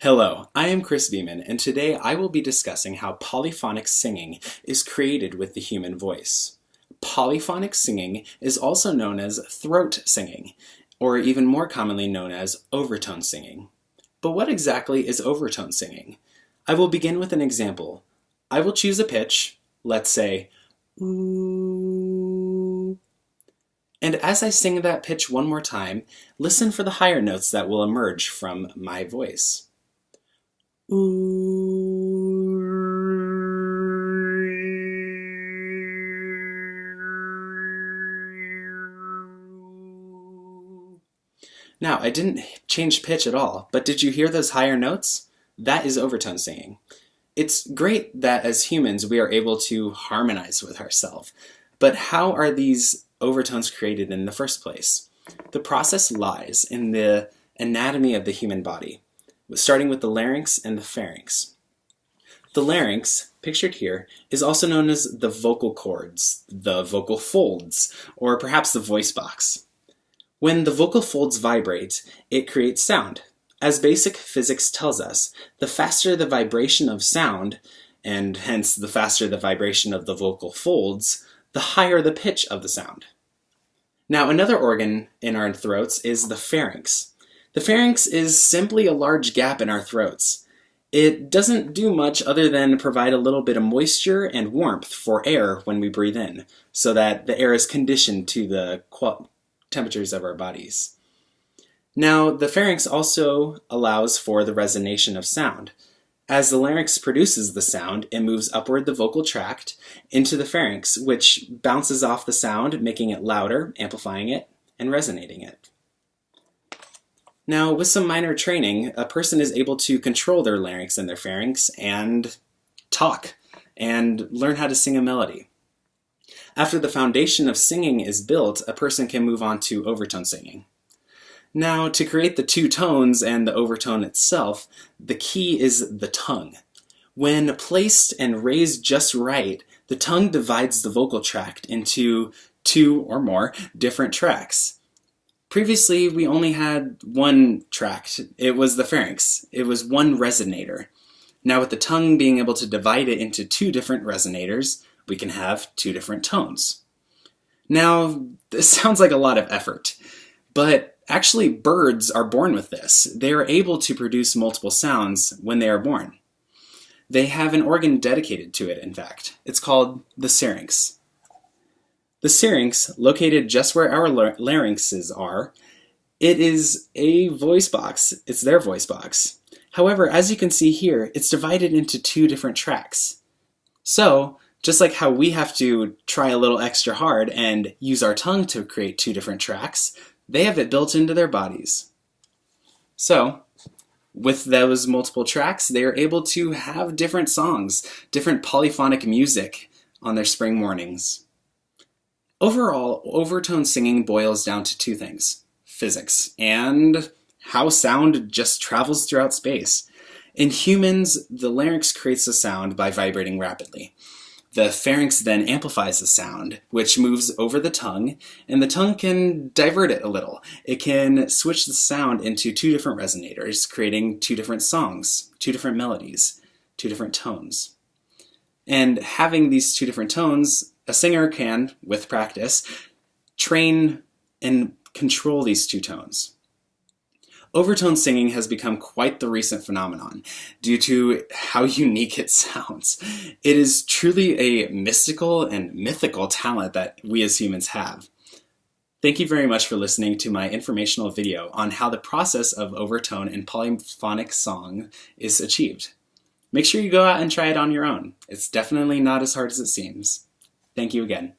Hello, I am Chris Beeman, and today I will be discussing how polyphonic singing is created with the human voice. Polyphonic singing is also known as throat singing, or even more commonly known as overtone singing. But what exactly is overtone singing? I will begin with an example. I will choose a pitch, let's say, ooh. And as I sing that pitch one more time, listen for the higher notes that will emerge from my voice. Now, I didn't change pitch at all, but did you hear those higher notes? That is overtone singing. It's great that as humans we are able to harmonize with ourselves, but how are these overtones created in the first place? The process lies in the anatomy of the human body, starting with the larynx and the pharynx. The larynx, pictured here, is also known as the vocal cords, the vocal folds, or perhaps the voice box. When the vocal folds vibrate, it creates sound. As basic physics tells us, the faster the vibration of sound, and hence the faster the vibration of the vocal folds, the higher the pitch of the sound. Now, another organ in our throats is the pharynx. The pharynx is simply a large gap in our throats. It doesn't do much other than provide a little bit of moisture and warmth for air when we breathe in, so that the air is conditioned to the temperatures of our bodies. Now, the pharynx also allows for the resonation of sound. As the larynx produces the sound, it moves upward the vocal tract into the pharynx, which bounces off the sound, making it louder, amplifying it, and resonating it. Now, with some minor training, a person is able to control their larynx and their pharynx and talk and learn how to sing a melody. After the foundation of singing is built, a person can move on to overtone singing. Now, to create the two tones and the overtone itself, the key is the tongue. When placed and raised just right, the tongue divides the vocal tract into two or more different tracts. Previously, we only had one tract. It was the pharynx. It was one resonator. Now, with the tongue being able to divide it into two different resonators, we can have two different tones. Now, this sounds like a lot of effort, but actually birds are born with this. They are able to produce multiple sounds when they are born. They have an organ dedicated to it, in fact. It's called the syrinx. The syrinx, located just where our larynxes are, it is a voice box. It's their voice box. However, as you can see here, it's divided into two different tracts. So, just like how we have to try a little extra hard and use our tongue to create two different tracks, they have it built into their bodies. So, with those multiple tracks, they are able to have different songs, different polyphonic music on their spring mornings. Overall, overtone singing boils down to two things: physics and how sound just travels throughout space. In humans, the larynx creates the sound by vibrating rapidly. The pharynx then amplifies the sound, which moves over the tongue, and the tongue can divert it a little. It can switch the sound into two different resonators, creating two different songs, two different melodies, two different tones. And having these two different tones, a singer can, with practice, train and control these two tones. Overtone singing has become quite the recent phenomenon due to how unique it sounds. It is truly a mystical and mythical talent that we as humans have. Thank you very much for listening to my informational video on how the process of overtone and polyphonic song is achieved. Make sure you go out and try it on your own. It's definitely not as hard as it seems. Thank you again.